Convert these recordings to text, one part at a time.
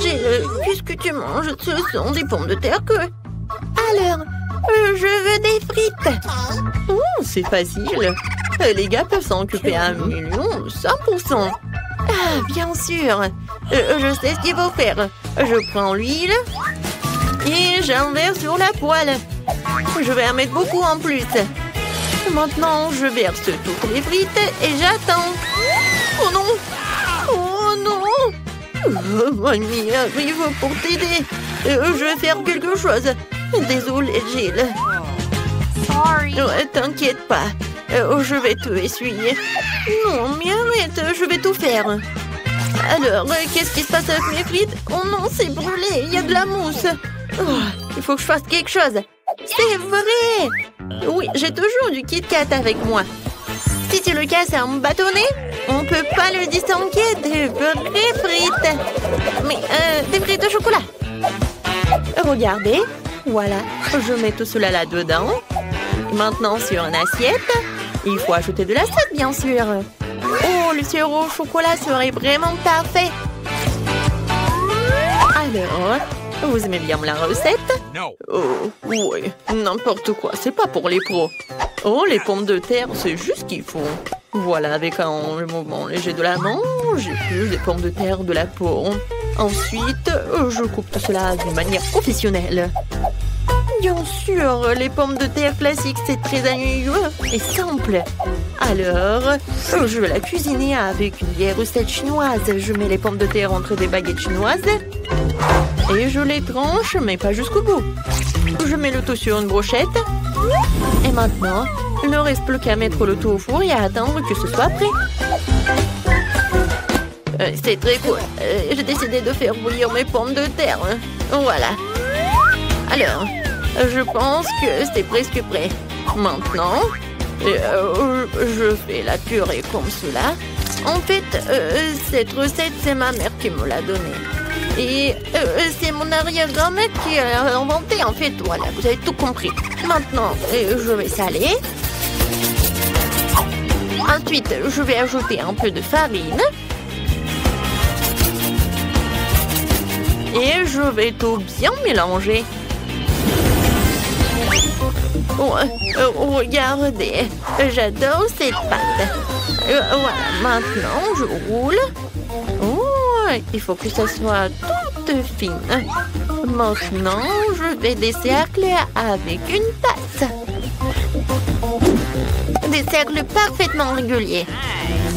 Qu'est-ce que tu manges? Ce sont des pommes de terre que... Alors, je veux des frites. Oh, c'est facile. Les gars peuvent s'en occuper à 100%. Ah, bien sûr. Je sais ce qu'il faut faire. Je prends l'huile et j'en verse sur la poêle. Je vais en mettre beaucoup en plus. Maintenant, je verse toutes les frites et j'attends. Oh non! Oh non! Mamie arrive pour t'aider. Je vais faire quelque chose. Désolée, Jill. Sorry. T'inquiète pas. Je vais te essuyer. Non, mais arrête, je vais tout faire. Alors, qu'est-ce qui se passe avec mes frites? Oh non, c'est brûlé, il y a de la mousse. Oh, il faut que je fasse quelque chose. C'est vrai! Oui, j'ai toujours du Kit Kat avec moi. Si tu le casses en bâtonnet, on peut pas le distinguer des vraies frites. Mais, des frites au chocolat. Regardez, voilà, je mets tout cela là-dedans. Maintenant, sur une assiette, il faut ajouter de la sauce, bien sûr. Oh, le sirop au chocolat serait vraiment parfait. Alors, vous aimez bien la recette? Oh, oui, n'importe quoi, c'est pas pour les pros. Oh, les pommes de terre, c'est juste ce qu'il faut. Voilà, avec un mouvement léger de la main, j'épluche des pommes de terre de la peau. Ensuite, je coupe tout cela d'une manière professionnelle. Bien sûr, les pommes de terre classiques, c'est très ennuyeux et simple. Alors, je vais la cuisiner avec une vieille recette chinoise. Je mets les pommes de terre entre des baguettes chinoises et je les tranche, mais pas jusqu'au bout. Je mets le tout sur une brochette. Et maintenant, il ne reste plus qu'à mettre le tout au four et à attendre que ce soit prêt. C'est très cool. J'ai décidé de faire bouillir mes pommes de terre. Voilà. Alors, je pense que c'est presque prêt. Maintenant, je fais la purée comme cela. En fait, cette recette, c'est ma mère qui me l'a donnée. Et c'est mon arrière-grand-mère qui l'a inventée, en fait. Voilà, vous avez tout compris. Maintenant, je vais saler. Ensuite, je vais ajouter un peu de farine. Et je vais tout bien mélanger. Regardez, j'adore cette pâte. Voilà, maintenant je roule. Oh, il faut que ça soit toute fine. Maintenant, je vais des cercles avec une tasse. Des cercles parfaitement réguliers.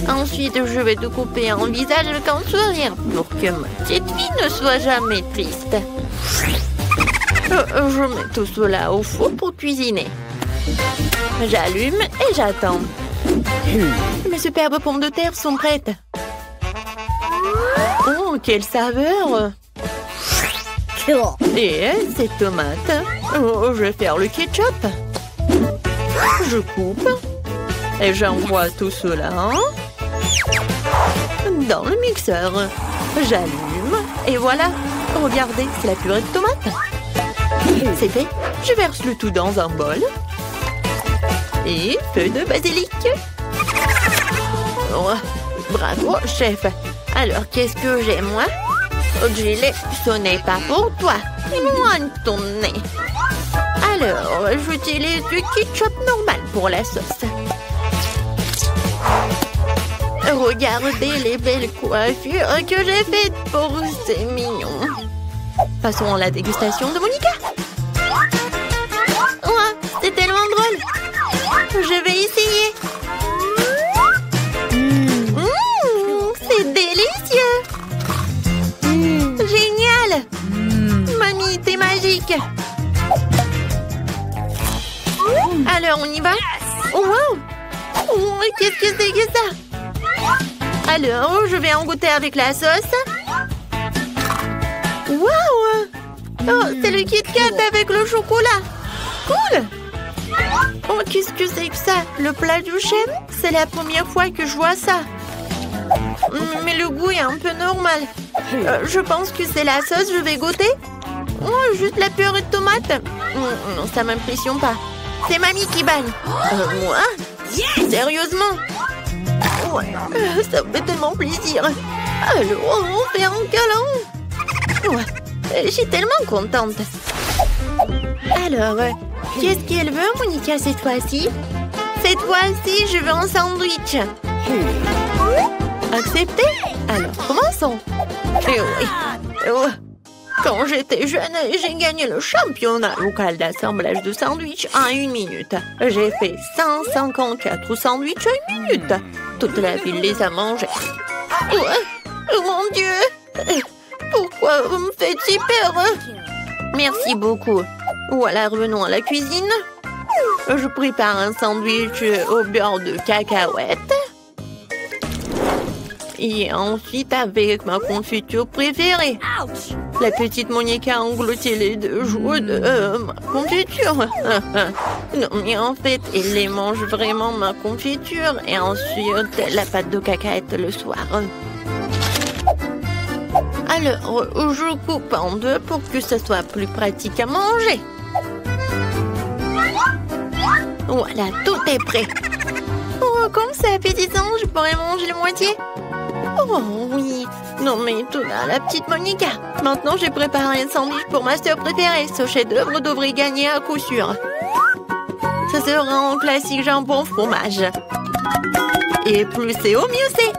Ensuite, je vais te couper un visage avec un sourire pour que ma petite fille ne soit jamais triste. Je mets tout cela au four pour cuisiner. J'allume et j'attends. Mes superbes pommes de terre sont prêtes. Oh, quelle saveur! Et ces tomates. Oh, je vais faire le ketchup. Je coupe. Et j'envoie tout cela dans le mixeur. J'allume. Et voilà. Regardez, c'est la purée de tomates. C'est fait. Je verse le tout dans un bol. Et peu de basilic. Oh, bravo, chef. Alors, qu'est-ce que j'ai, moi? Oh, Jill, ce n'est pas pour toi. Loin de ton nez. Alors, j'utilise du ketchup normal pour la sauce. Regardez les belles coiffures que j'ai faites pour ces mignons. Passons à la dégustation de Monica. Oh, c'est tellement drôle. Je vais essayer. C'est délicieux. Génial. Mamie, t'es magique. Alors, on y va? Oh, wow. Oh, qu'est-ce que c'est que ça? Alors, je vais en goûter avec la sauce. Wow! Oh, c'est le Kit Kat avec le chocolat. Cool! Oh, qu'est-ce que c'est que ça? Le plat du chef? C'est la première fois que je vois ça. Mais le goût est un peu normal. Je pense que c'est la sauce, je vais goûter. Oh, juste la purée de tomate. Non, ça m'impressionne pas. C'est mamie qui bagne. Moi? Sérieusement? Ouais, ça me fait tellement plaisir. Alors, on fait un câlin. Ouais, je suis tellement contente. Alors, qu'est-ce qu'elle veut, Monica, cette fois-ci? Cette fois-ci, je veux un sandwich. Accepté? Alors, commençons. Et oui. Oh. Quand j'étais jeune, j'ai gagné le championnat local d'assemblage de sandwichs en 1 minute. J'ai fait 154 sandwichs en 1 minute. Toute la ville les a mangés. Oh mon Dieu! Pourquoi vous me faites si peur? Merci beaucoup. Voilà, revenons à la cuisine. Je prépare un sandwich au beurre de cacahuète. Et ensuite avec ma confiture préférée. La petite Monica a englouti les 2 joues de ma confiture. Non, mais en fait, elle les mange vraiment, ma confiture. Et ensuite, la pâte de cacahuète le soir. Alors, je coupe en 2 pour que ce soit plus pratique à manger. Voilà, tout est prêt. Oh, comme c'est appétissant, je pourrais manger la moitié. Oh oui. Non mais tout là, la petite Monica. Maintenant, j'ai préparé un sandwich pour ma sœur préférée. Ce chef-d'œuvre devrait gagner à coup sûr. Ce sera un classique jambon fromage. Et plus c'est haut, mieux c'est.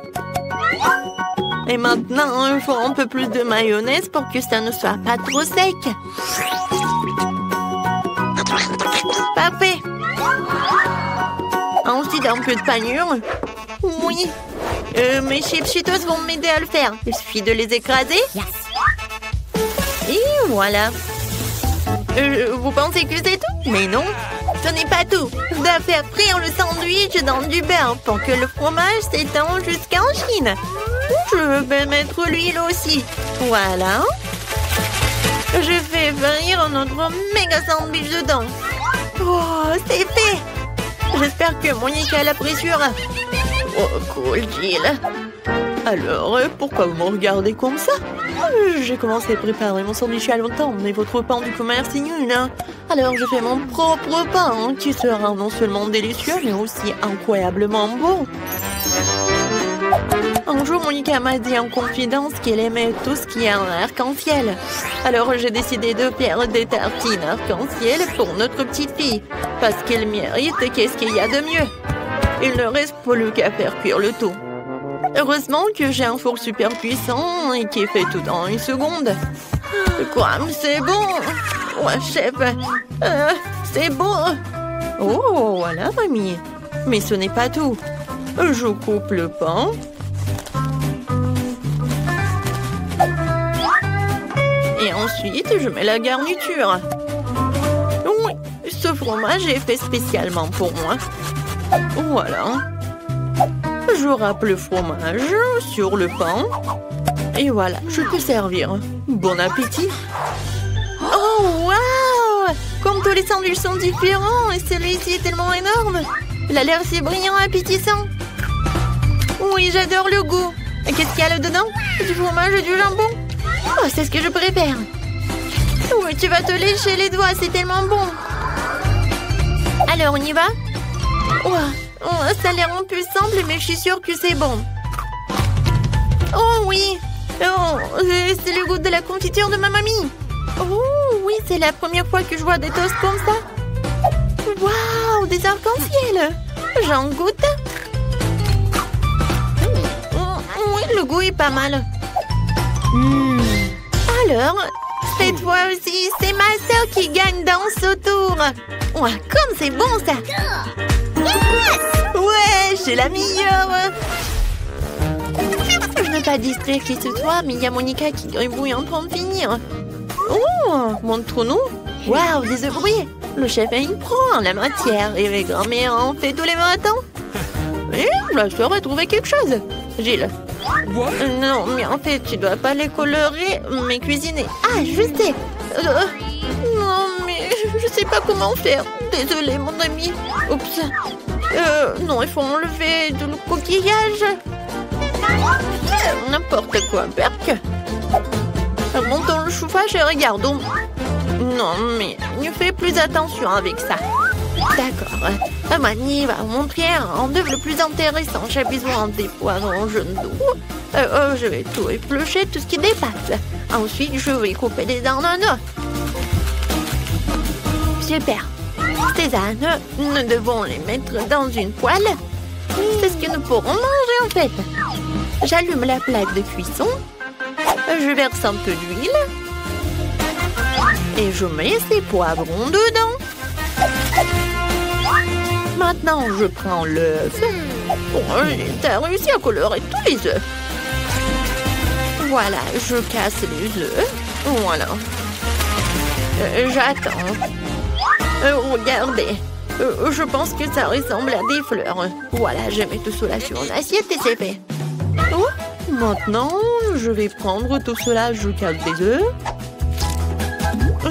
Et maintenant, il faut un peu plus de mayonnaise pour que ça ne soit pas trop sec. Parfait. Ensuite, un peu de panure. Oui. Mes chips Cheetos vont m'aider à le faire. Il suffit de les écraser. Et voilà. Vous pensez que c'est tout? Mais non, ce n'est pas tout. Je dois faire frire le sandwich dans du beurre pour que le fromage s'étende jusqu'en Chine. Je vais mettre l'huile aussi. Voilà. Je fais frire notre méga sandwich dedans. Oh, c'est fait. J'espère que Monica l'appréciera. Oh, cool, Jill. Alors, pourquoi vous me regardez comme ça? J'ai commencé à préparer mon sandwich il y a longtemps, mais votre pain du commerce est nul, hein? Alors, je fais mon propre pain, qui sera non seulement délicieux, mais aussi incroyablement bon. Un jour, Monica m'a dit en confidence qu'elle aimait tout ce qui est en arc-en-ciel. Alors, j'ai décidé de faire des tartines arc-en-ciel pour notre petite fille, parce qu'elle mérite qu'est-ce qu'il y a de mieux. Il ne reste plus qu'à faire cuire le tout. Heureusement que j'ai un four super puissant et qui fait tout en 1 seconde. Quoi, c'est bon. Ouais, chef. C'est bon. Oh, voilà, mamie. Mais ce n'est pas tout. Je coupe le pain. Et ensuite, je mets la garniture. Oui, ce fromage est fait spécialement pour moi. Voilà. Je râpe le fromage sur le pain. Et voilà, je peux servir. Bon appétit. Oh, waouh! Comme tous les sandwichs sont différents, et celui-ci est tellement énorme. Il a l'air si brillant et appétissant. Oui, j'adore le goût. Qu'est-ce qu'il y a là-dedans? Du fromage et du jambon. Oh, c'est ce que je préfère. Oui, tu vas te lécher les doigts, c'est tellement bon. Alors, on y va? Oh, ça a l'air un peu simple, mais je suis sûre que c'est bon. Oh oui. Oh, c'est le goût de la confiture de ma mamie. Oh oui, c'est la première fois que je vois des toasts comme ça. Waouh, des arcs-en-ciel. J'en goûte. Oui, le goût est pas mal. Alors, cette fois-ci, c'est ma sœur qui gagne dans ce tour. Ouais, comme c'est bon ça. Ouais, c'est la meilleure. Je n'ai pas distraire qui ce soit, mais il y a Monica qui gribouille en train de finir. Oh, montre-nous. Waouh, des œufs brouillés. Le chef est une pro en la matière et les grand-mères en fait tous les matins. Et la soeur a trouvé quelque chose. Gilles. Non, mais en fait, tu dois pas les colorer, mais cuisiner. Ah, je sais. Non, mais je sais pas comment faire. Désolée, mon ami. Oups. Non, il faut enlever le coquillage. N'importe quoi, Berk. Montons le chauffage et regardons. Non, mais ne fais plus attention avec ça. D'accord. Mani va vous montrer un œuf le plus intéressant. J'ai besoin des poivrons jaunes d'eau, Je vais tout éplucher, tout ce qui dépasse. Ensuite, je vais couper des ananas. Super. Ces ananas, nous devons les mettre dans une poêle. C'est ce que nous pourrons manger en fait. J'allume la plaque de cuisson. Je verse un peu d'huile. Et je mets ces poivrons dedans. Maintenant, je prends l'œuf. T'as réussi à colorer tous les œufs. Voilà, je casse les œufs. Voilà. J'attends. Regardez. Je pense que ça ressemble à des fleurs. Voilà, je mets tout cela sur une assiette et c'est fait. Oh, maintenant, je vais prendre tout cela. Je casse des œufs.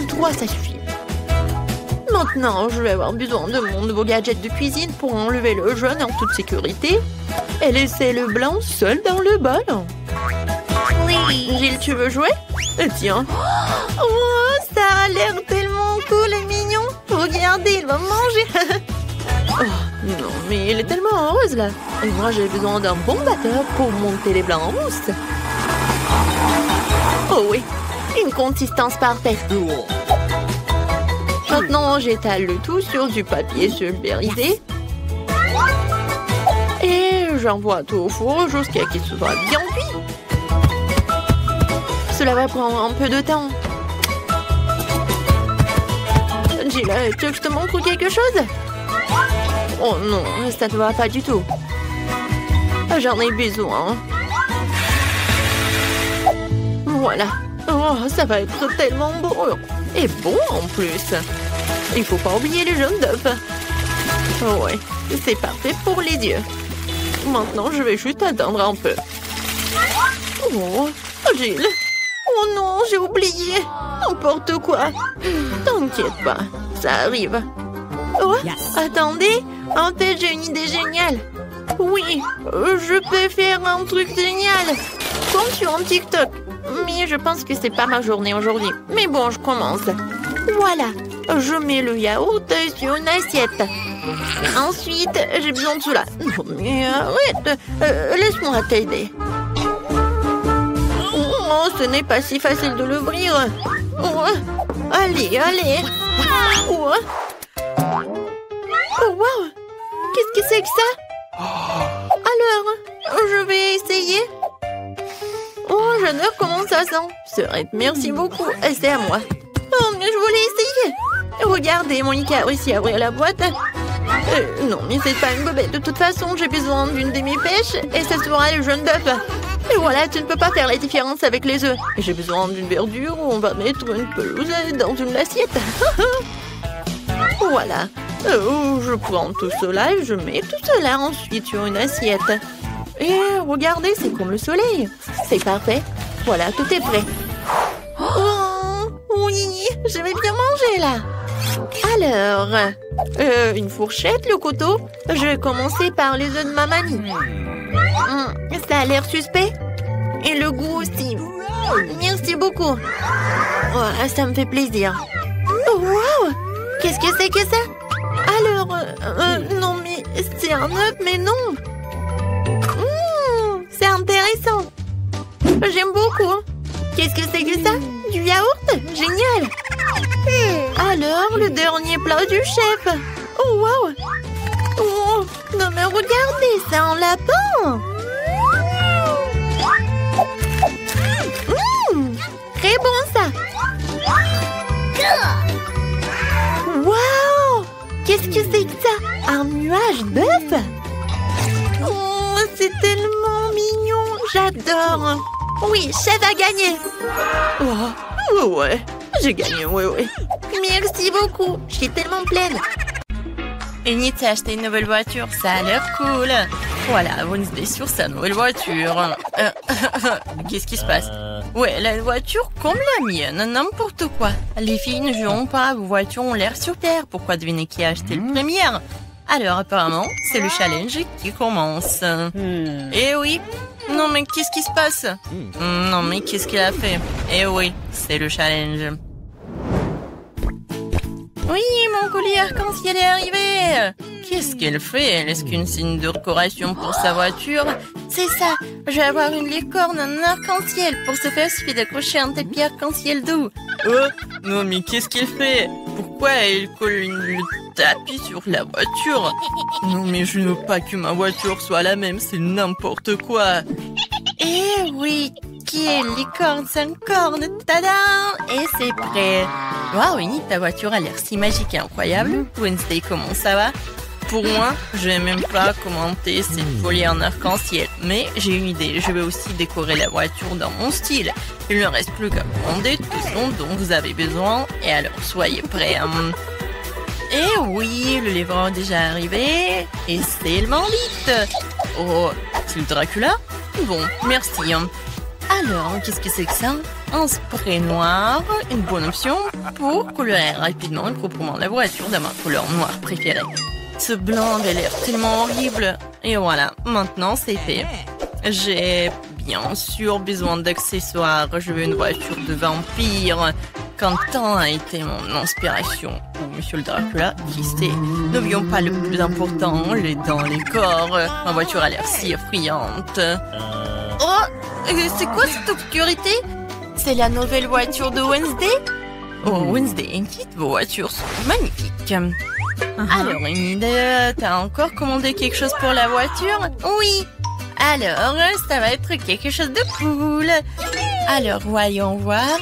3, ça suffit. Maintenant, je vais avoir besoin de mon nouveau gadget de cuisine pour enlever le jaune en toute sécurité et laisser le blanc seul dans le bol. Gilles, tu veux jouer? Tiens. Oh, ça a l'air tellement cool et mignon. Regardez, il va manger. Oh, non, mais il est tellement rose là. Et moi, j'ai besoin d'un bon batteur pour monter les blancs en mousse. Oh oui, une consistance parfaite. Maintenant, j'étale le tout sur du papier pulvérisé. Et j'envoie tout au four jusqu'à ce qu'il soit bien cuit. Cela va prendre un peu de temps. Gilles, tu veux que je te montre quelque chose? Oh non, ça ne va pas du tout. J'en ai besoin. Voilà. Oh, ça va être tellement beau. Et bon en plus. Il faut pas oublier les jaunes d'œufs. Oh ouais, c'est parfait pour les yeux. Maintenant, je vais juste attendre un peu. Oh, Gilles. Oh non, j'ai oublié. N'importe quoi. T'inquiète pas, ça arrive. Oh, attendez. En fait, j'ai une idée géniale. Oui, je peux faire un truc génial. Comme sur un TikTok. Mais je pense que c'est pas ma journée aujourd'hui. Mais bon, je commence. Voilà, je mets le yaourt sur une assiette. Ensuite, j'ai besoin de cela. Non, mais arrête, laisse-moi t'aider. Oh, ce n'est pas si facile de l'ouvrir. Oh, allez, allez. Oh, oh wow, qu'est-ce que c'est que ça? Alors, je vais essayer. Oh, j'adore comment ça sent. Merci beaucoup. C'est à moi. Oh, mais je voulais essayer. Regardez, Monica a réussi à ouvrir la boîte. Non, mais c'est pas une bobette. De toute façon, j'ai besoin d'une demi-pêche et ça sera le jaune d'œuf. Et voilà, tu ne peux pas faire la différence avec les œufs. Et j'ai besoin d'une verdure où on va mettre une pelouse dans une assiette. Voilà. Je prends tout cela et je mets tout cela ensuite sur une assiette. Et regardez, c'est comme le soleil. C'est parfait. Voilà, tout est prêt. Oh, oui, je vais bien manger là. Alors, une fourchette, le couteau. Je vais commencer par les œufs de ma mamie. Ça a l'air suspect. Et le goût aussi. Merci beaucoup. Oh, ça me fait plaisir. Oh, wow! Qu'est-ce que c'est que ça? Alors, non mais c'est un œuf, mais non. C'est intéressant. J'aime beaucoup. Qu'est-ce que c'est que ça? Du yaourt? Génial. Alors, le dernier plat du chef. Oh, wow. Oh, non mais regardez, c'est un lapin. Très bon ça. Wow. Qu'est-ce que c'est que ça? Un nuage d'œufs? Oh, c'est tellement mignon. J'adore. Oui, chef a gagné. Oh, ouais. J'ai gagné, ouais. Merci beaucoup. Je suis tellement pleine. Enid s'est acheté une nouvelle voiture. Ça a l'air cool. Voilà, Wednesday sur sa nouvelle voiture. Qu'est-ce qui se passe? Ouais, la voiture comme la mienne, n'importe quoi. Les filles ne joueront pas, vos voitures ont l'air super. Pourquoi deviner qui a acheté le premier? Alors apparemment, c'est le challenge qui commence. Eh oui. Non mais qu'est-ce qui se passe? Non mais qu'est-ce qu'il a fait? Eh oui, c'est le challenge. Oui, mon collier arc-en-ciel est arrivé. Qu'est-ce qu'elle fait? Est-ce qu'une signe de décoration pour sa voiture? C'est ça, Je vais avoir une licorne en arc-en-ciel. Pour ce faire, il suffit d'accrocher un tapis arc-en-ciel doux. Oh, non mais qu'est-ce qu'elle fait? Pourquoi elle colle le tapis sur la voiture? Non mais je ne veux pas que ma voiture soit la même, c'est n'importe quoi. Eh oui, qui est licorne sans corne, tada! Et c'est prêt. Waouh, Winnie, ta voiture a l'air si magique et incroyable. Wednesday, comment ça va? Pour moi, je vais même pas commenter cette folie en arc-en-ciel. Mais j'ai une idée, je vais aussi décorer la voiture dans mon style. Il ne reste plus qu'à commander tout ce dont vous avez besoin. Et alors, soyez prêts. Eh oui, le livreur est déjà arrivé. Et c'est tellement vite. Oh, c'est le Dracula? Bon, merci. Alors, qu'est-ce que c'est que ça? Un spray noir, une bonne option pour colorer rapidement et proprement la voiture de ma couleur noire préférée. Ce blanc avait l'air tellement horrible. Et voilà, maintenant c'est fait. J'ai bien sûr besoin d'accessoires. Je veux une voiture de vampire. Quentin a été mon inspiration. Ou Monsieur le Dracula, qui sait. N'oublions pas le plus important, les dents, les corps. Ma voiture a l'air si effrayante. Oh, c'est quoi cette obscurité? C'est la nouvelle voiture de Wednesday? Oh, Wednesday, Enid, vos voitures sont magnifiques. Alors, Enid, t'as encore commandé quelque chose pour la voiture? Oui. Alors, ça va être quelque chose de cool. Alors, voyons voir.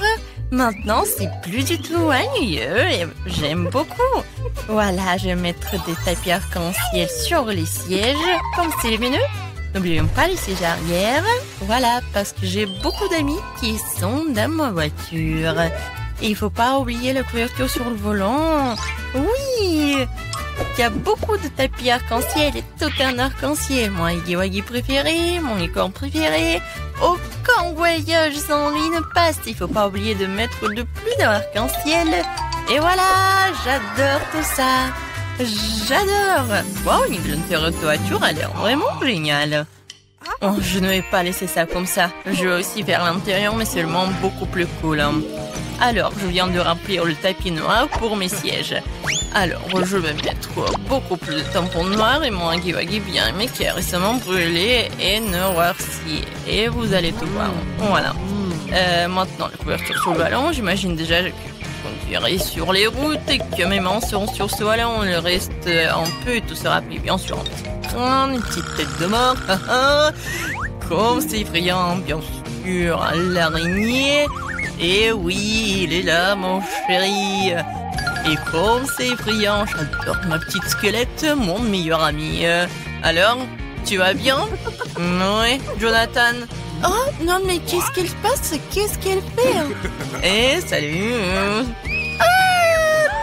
Maintenant, c'est plus du tout ennuyeux et j'aime beaucoup. Voilà, je vais mettre des tapis arc-en-ciel sur les sièges, comme c'est lumineux. N'oublions pas les sièges arrière. Voilà, parce que j'ai beaucoup d'amis qui sont dans ma voiture. Et il faut pas oublier la couverture sur le volant. Oui, il y a beaucoup de tapis arc-en-ciel et tout un arc-en-ciel. Mon Huggy préféré, mon licorne préféré. Aucun voyage sans lui ne passe. Il faut pas oublier de mettre de plus d'arc-en-ciel. Et voilà, j'adore tout ça. J'adore. Wow, l'intérieur de voiture a l'air vraiment génial. Oh, je ne vais pas laisser ça comme ça. Je vais aussi faire l'intérieur, mais seulement beaucoup plus cool. Alors, je viens de remplir le tapis noir pour mes sièges. Alors, je vais mettre beaucoup plus de tampons noirs et mon Huggy bien aimé qui est récemment brûlé et noirci. Et vous allez tout voir. Voilà. Maintenant, la couverture sur le ballon. J'imagine déjà que je conduirai sur les routes et que mes mains seront sur ce ballon. Le reste, un peu, tout sera pris bien sûr. Une petite tête de mort. Comme c'est effrayant, bien sûr. L'araignée. Et oui, il est là, mon chéri. Et comme c'est effrayant, j'adore ma petite squelette, mon meilleur ami. Alors, tu vas bien? Oui, Jonathan. Oh, non, mais qu'est-ce qu'elle passe? Qu'est-ce qu'elle fait? Eh, salut. Ah,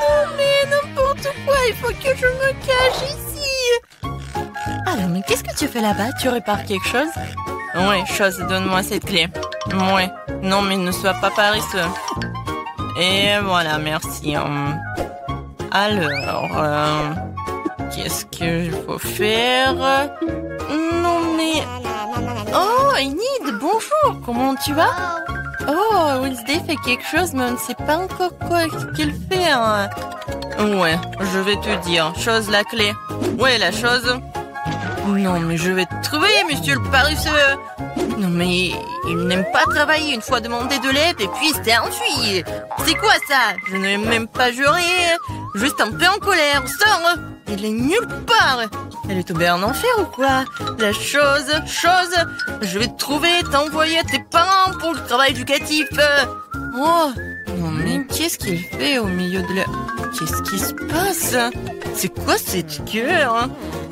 non, mais n'importe quoi, il faut que je me cache ici. Alors, mais qu'est-ce que tu fais là-bas? Tu répares quelque chose? Oui, chose, donne-moi cette clé. Oui, non, mais ne sois pas paresseux. Et voilà, merci. Alors, qu'est-ce qu'il faut faire? Non, mais... Oh, Enid, bonjour, comment tu vas? Oh, Wednesday fait quelque chose, mais on ne sait pas encore quoi qu'elle fait. Hein. Ouais, je vais te dire. Chose, la clé. Ouais, la chose... Non, mais je vais te trouver, monsieur le paresseux. Non, mais il n'aime pas travailler. Une fois demandé de l'aide et puis il s'est enfui. C'est quoi ça? Je n'ai même pas juré. Juste un peu en colère. Sors. Il est nulle part. Elle est tombée en enfer ou quoi? La chose, je vais te trouver, t'envoyer à tes parents pour le travail éducatif. Oh, non, mais qu'est-ce qu'il fait au milieu de la... Qu'est-ce qui se passe? C'est quoi cette gueule?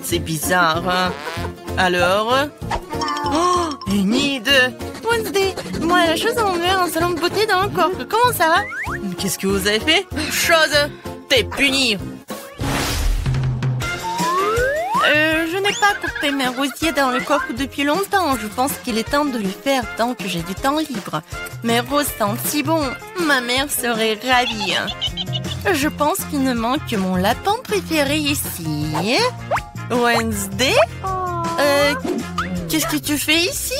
C'est bizarre. Alors... Oh, Enid! Wednesday, moi la chose on met un salon de beauté dans le coffre. Comment ça va? Qu'est-ce que vous avez fait? Chose! T'es puni! Je n'ai pas coupé mes rosiers dans le coffre depuis longtemps. Je pense qu'il est temps de le faire tant que j'ai du temps libre. Mes roses sentent si bon. Ma mère serait ravie. Je pense qu'il ne manque que mon lapin préféré ici. Wednesday? Qu'est-ce que tu fais ici?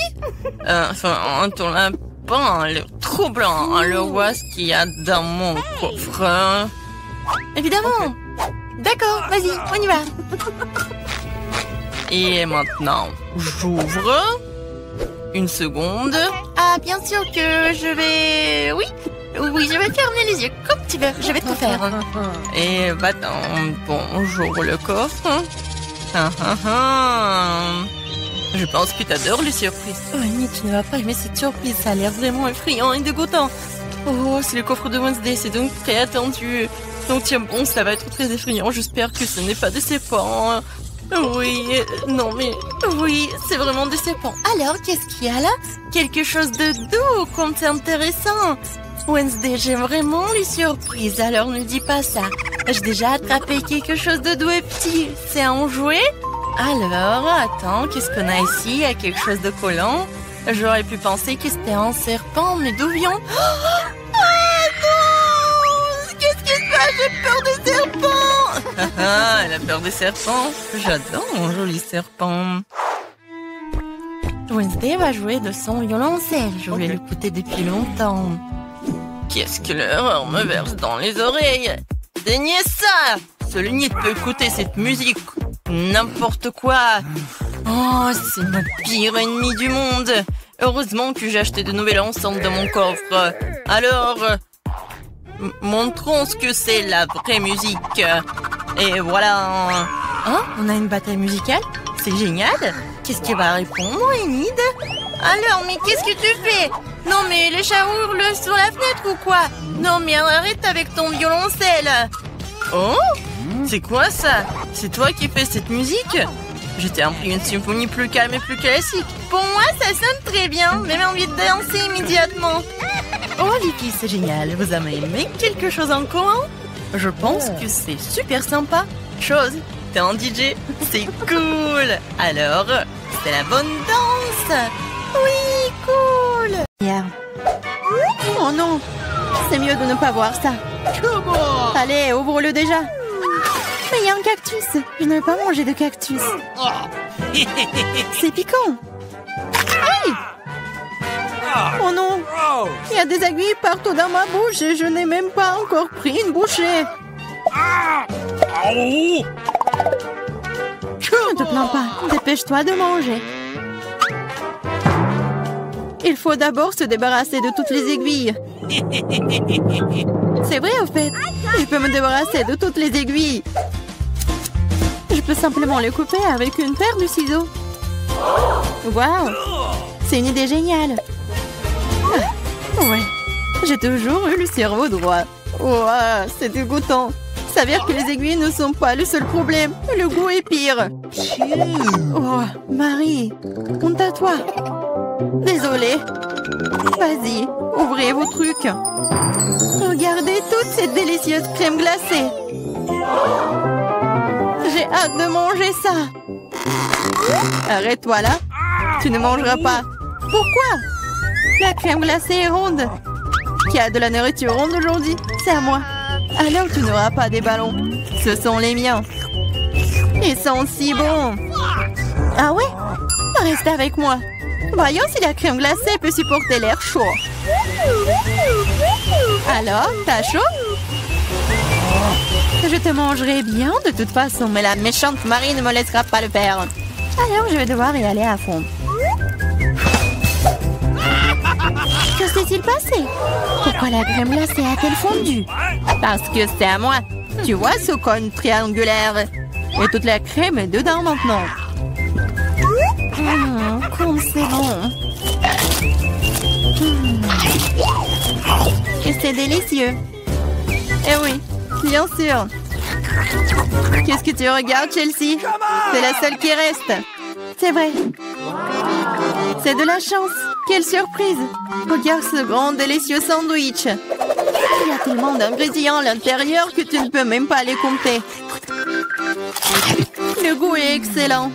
Enfin, ton lapin a l'air trop blanc. Alors, vois ce qu'il y a dans mon coffre. Évidemment. D'accord, vas-y, on y va. Et maintenant, j'ouvre. Une seconde. Ah, bien sûr que je vais... Oui, je vais fermer les yeux comme tu veux. Je vais tout faire. Et va-t'en. Bon, j'ouvre le coffre. Je pense que tu adores les surprises. Oh, Annie, tu ne vas pas aimer cette surprise. Ça a l'air vraiment effrayant et dégoûtant. Oh, c'est le coffre de Wednesday. C'est donc très attendu. Donc tiens bon, ça va être très effrayant. J'espère que ce n'est pas décevant. Oui, non mais... Oui, c'est vraiment décevant. Alors, qu'est-ce qu'il y a là? Quelque chose de doux, comme c'est intéressant. Wednesday, j'aime vraiment les surprises, alors ne dis pas ça. J'ai déjà attrapé quelque chose de doux et petit. C'est un jouet? Alors, attends, qu'est-ce qu'on a ici? Il y a quelque chose de collant. J'aurais pu penser que c'était un serpent, mais d'où vient... Ah non! Qu'est-ce qui se passe? J'ai peur des serpents! Elle a peur des serpents. J'adore mon joli serpent. Wednesday va jouer de son violoncelle. Je voulais l'écouter depuis longtemps. Qu'est-ce que l'horreur me verse dans les oreilles? Daignez ça! Seul nid peut écouter cette musique. N'importe quoi. Oh, c'est mon pire ennemi du monde. Heureusement que j'ai acheté de nouvelles enceintes dans mon coffre. Alors, montrons ce que c'est la vraie musique. Et voilà. Oh, on a une bataille musicale? C'est génial. Qu'est-ce qui va répondre, Enid? Alors, mais qu'est-ce que tu fais? Non, mais les chats hurlent sur la fenêtre ou quoi? Non, mais arrête avec ton violoncelle. Oh, c'est quoi ça? C'est toi qui fais cette musique? Je t'ai appris une symphonie plus calme et plus classique. Pour moi, ça sonne très bien. Même envie de danser immédiatement. Oh, les filles, c'est génial. Vous avez aimé quelque chose en commun? Je pense que c'est super sympa. Chose, t'es un DJ. C'est cool. Alors, c'est la bonne danse. Oui, cool. Yeah. Oh non, c'est mieux de ne pas voir ça. Allez, ouvre-le déjà. Mais il y a un cactus. Je ne veux pas manger de cactus. C'est piquant. Aïe! Oh non, il y a des aiguilles partout dans ma bouche et je n'ai même pas encore pris une bouchée. Ne te plains pas, dépêche-toi de manger. Il faut d'abord se débarrasser de toutes les aiguilles. C'est vrai, au fait. Je peux me débarrasser de toutes les aiguilles. Je peux simplement les couper avec une paire de ciseaux. Waouh! C'est une idée géniale. Ah, ouais, j'ai toujours eu le cerveau droit. Waouh, c'est dégoûtant. S'avère que les aiguilles ne sont pas le seul problème. Le goût est pire. Oh, Marie, honte à toi. Désolée. Vas-y, ouvrez vos trucs. Regardez toute cette délicieuse crème glacée. J'ai hâte de manger ça. Arrête-toi là. Tu ne mangeras pas. Pourquoi? La crème glacée est ronde. Qui a de la nourriture ronde aujourd'hui? C'est à moi. Alors tu n'auras pas des ballons. Ce sont les miens. Ils sont si bons. Ah ouais? Reste avec moi. Voyons si la crème glacée peut supporter l'air chaud. Alors, t'as chaud? Je te mangerai bien de toute façon, mais la méchante Marie ne me laissera pas le faire. Alors, je vais devoir y aller à fond. Que s'est-il passé? Pourquoi la crème glacée a-t-elle fondu? Parce que c'est à moi. Tu vois ce cône triangulaire? Et toute la crème est dedans maintenant. Comme c'est bon. Et c'est délicieux. Eh oui, bien sûr. Qu'est-ce que tu regardes, Chelsea? C'est la seule qui reste. C'est vrai. C'est de la chance. Quelle surprise. Regarde ce grand délicieux sandwich. Il y a tellement d'ingrédients à l'intérieur que tu ne peux même pas les compter. Le goût est excellent.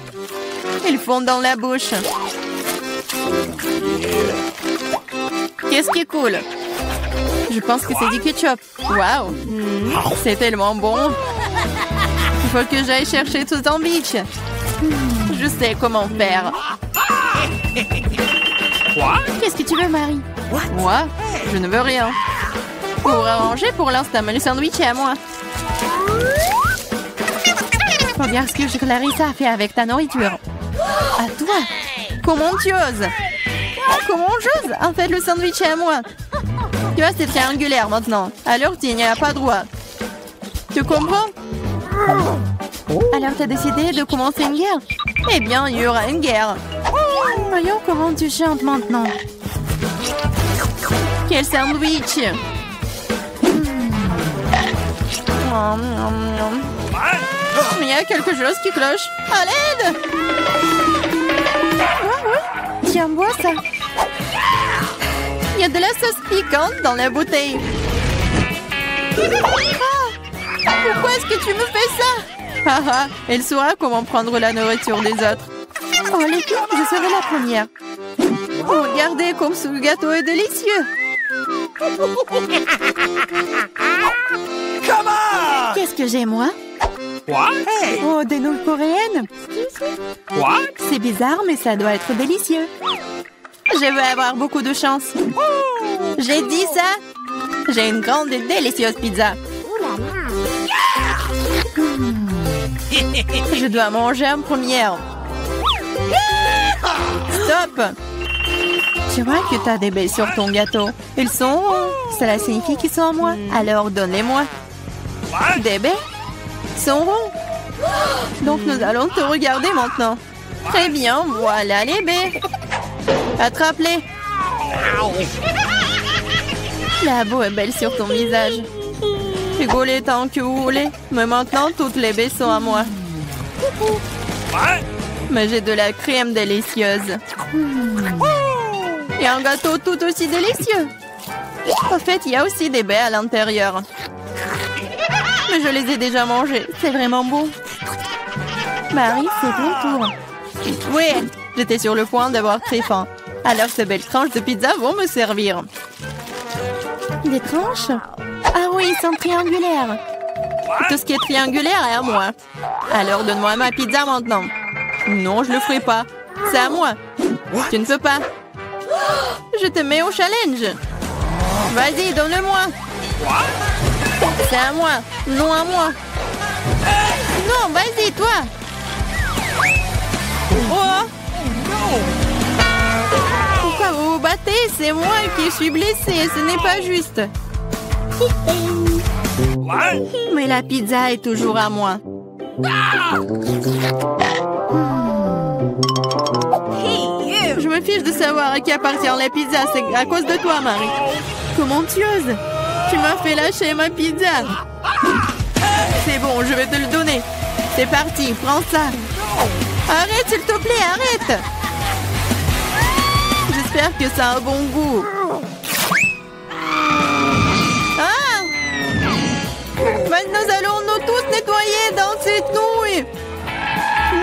Ils font dans la bouche. Qu'est-ce qui est cool? Je pense que c'est du ketchup. Waouh! C'est tellement bon. Il faut que j'aille chercher ce sandwich. Je sais comment faire. Qu'est-ce que tu veux, Marie? Moi? Je ne veux rien. Pour arranger pour l'instant, mais le sandwich est à moi. Regarde ce que Clarissa a fait avec ta nourriture. À toi! Comment tu oses? Comment j'ose? En fait, le sandwich est à moi. Tu vois, c'est triangulaire maintenant. Alors, tu n'y as pas droit. Tu comprends? Alors, t'as décidé de commencer une guerre? Eh bien, il y aura une guerre. Voyons comment tu chantes maintenant. Quel sandwich! Il y a quelque chose qui cloche. À l'aide! Ouais. Tiens, bois ça. Il y a de la sauce piquante dans la bouteille. Ah! Pourquoi est-ce que tu me fais ça? Haha, elle saura comment prendre la nourriture des autres. Oh les filles, je serai la première. Regardez comme ce gâteau est délicieux. Qu'est-ce que j'ai, moi? Oh, des nouilles coréennes. C'est bizarre, mais ça doit être délicieux. Je vais avoir beaucoup de chance. J'ai dit ça. J'ai une grande et délicieuse pizza. Je dois manger en première. Stop! Tu vois que tu as des baies sur ton gâteau. Ils sont ronds. Cela signifie qu'ils sont à moi. Alors donne-les-moi. Des baies? Ils sont ronds. Donc nous allons te regarder maintenant. Très bien, voilà les baies. Attrape-les. La boue est belle sur ton visage. Rigolez tant que vous voulez. Mais maintenant, toutes les baies sont à moi. Mais j'ai de la crème délicieuse. Et un gâteau tout aussi délicieux. En fait, il y a aussi des baies à l'intérieur. Mais je les ai déjà mangées. C'est vraiment bon. Marie, c'est ton tour. Oui, j'étais sur le point d'avoir très faim. Alors ces belles tranches de pizza vont me servir. Des tranches? Ah oui, ils sont triangulaires. Tout ce qui est triangulaire est à moi. Alors donne-moi ma pizza maintenant. Non, je le ferai pas. C'est à moi. Tu ne peux pas. Je te mets au challenge. Vas-y, donne-le-moi. C'est à moi. Non à moi. Non, vas-y, toi. Oh. Pourquoi vous vous battez? C'est moi qui suis blessée. Ce n'est pas juste. Mais la pizza est toujours à moi. Je me fiche de savoir à qui appartient la pizza. C'est à cause de toi, Marie. Comment tu oses? Tu m'as fait lâcher ma pizza. C'est bon, je vais te le donner. C'est parti, prends ça. Arrête, s'il te plaît, arrête. J'espère que ça a un bon goût. Ah! Mais nous allons nous tous nettoyer dans cette nouille.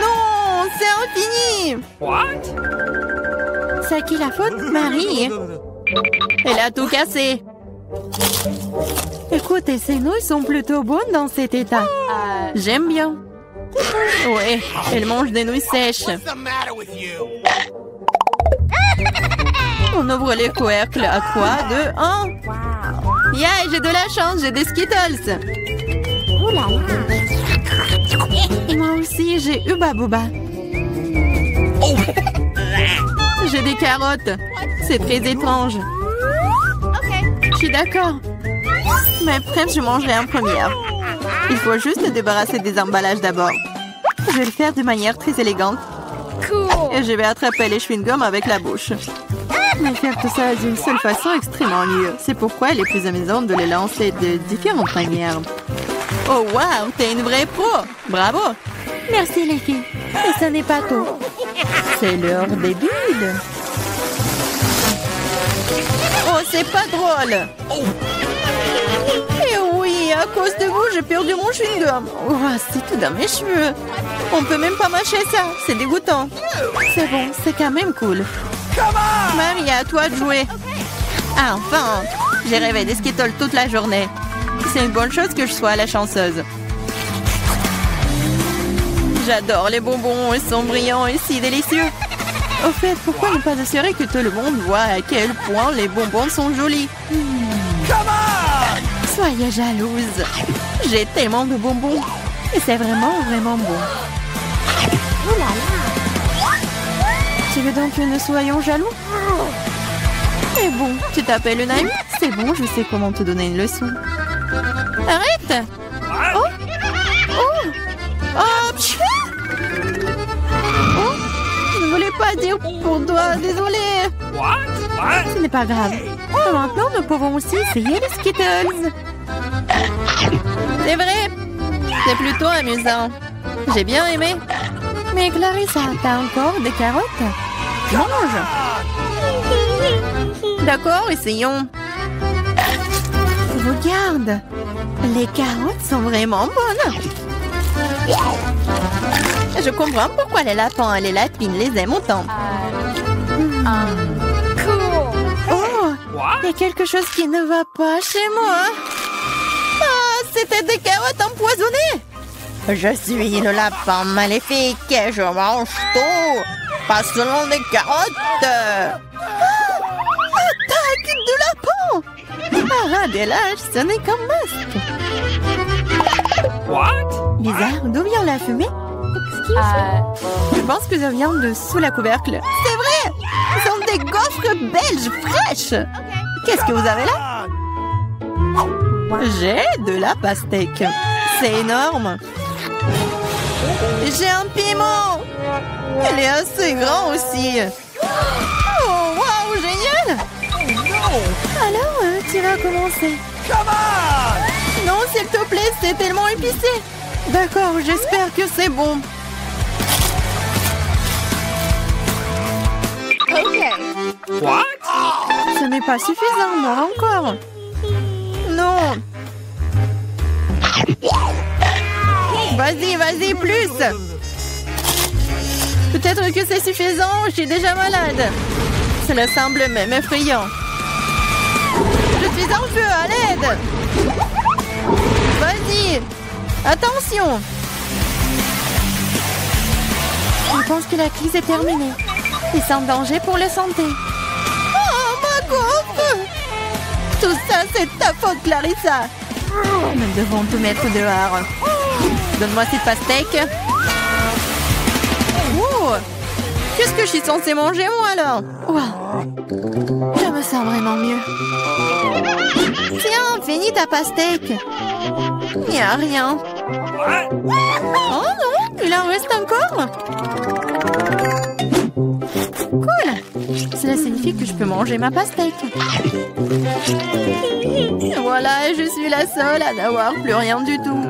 Non, c'est infini. C'est à qui la faute? Marie. Elle a tout cassé. Écoute, ces nouilles sont plutôt bonnes dans cet état. J'aime bien. Ouais, elle mange des nouilles sèches. On ouvre les couvercles à 3, 2, 1. Yeah, j'ai de la chance, j'ai des Skittles. Moi aussi, j'ai Uba Booba. J'ai des carottes. C'est très étrange. Je suis d'accord. Mais presque, je mangerai en première. Il faut juste se débarrasser des emballages d'abord. Je vais le faire de manière très élégante. Et je vais attraper les chewing-gums avec la bouche. Mais faire tout ça d'une seule façon est extrêmement mieux. C'est pourquoi il est plus amusant de les lancer de différentes manières. Oh wow, t'es une vraie pro. Bravo. Merci les filles. Mais ça n'est pas tout. C'est l'heure des bulles. Oh, c'est pas drôle. Et oui, à cause de vous, j'ai perdu mon chewing-gum. Oh, c'est tout dans mes cheveux. On peut même pas mâcher ça. C'est dégoûtant. C'est bon, c'est quand même cool. Mamie, à toi de jouer. Ah, enfin, j'ai rêvé des Skittles toute la journée. C'est une bonne chose que je sois la chanceuse. J'adore les bonbons, ils sont brillants et si délicieux. Au fait, pourquoi ne pas assurer que tout le monde voit à quel point les bonbons sont jolis? Soyez jalouse. J'ai tellement de bonbons. Et c'est vraiment, vraiment bon. Tu veux donc que nous soyons jaloux? C'est bon, tu t'appelles une amie? C'est bon, je sais comment te donner une leçon. Arrête! Oh! Oh! Oh! Pfiou! Oh! Je ne voulais pas dire pour toi, désolée! Ce n'est pas grave. Maintenant, nous pouvons aussi essayer les Skittles. C'est vrai! C'est plutôt amusant. J'ai bien aimé. Mais Clarissa, t'as encore des carottes? Mange! D'accord, essayons. Regarde! Les carottes sont vraiment bonnes. Je comprends pourquoi les lapins et les lapines les aiment autant. Oh! Il y a quelque chose qui ne va pas chez moi. Ah, c'était des carottes empoisonnées. Je suis le lapin maléfique et je mange tout. Pas seulement des carottes. Attaque de lapin! Ah, des lâches, ce n'est qu'un masque. Bizarre, d'où vient la fumée? Je pense que ça vient de sous la couvercle. C'est vrai! Ce sont des gaufres belges fraîches. Qu'est-ce que vous avez là? J'ai de la pastèque. C'est énorme. J'ai un piment. Elle est assez grand aussi. Oh, waouh, génial! Alors, tu vas commencer. Non, s'il te plaît, c'est tellement épicé. D'accord, j'espère que c'est bon. Ce n'est pas suffisant, moi encore. Non. Vas-y, vas-y, plus. Peut-être que c'est suffisant, je suis déjà malade. Cela semble même effrayant. Je suis en feu, à l'aide. Vas-y. Attention. Je pense que la crise est terminée. Et sans danger pour la santé. Oh, ma gaufre! Tout ça, c'est ta faute, Clarissa. Nous devons tout mettre dehors. Donne-moi cette pastèque. Oh! Qu'est-ce que je suis censée manger, moi, alors? Wow. Je me sens vraiment mieux. Tiens, finis ta pastèque. Il n'y a rien. Oh non, il en reste encore. Cool. Cela signifie que je peux manger ma pastèque. Voilà, je suis la seule à n'avoir plus rien du tout.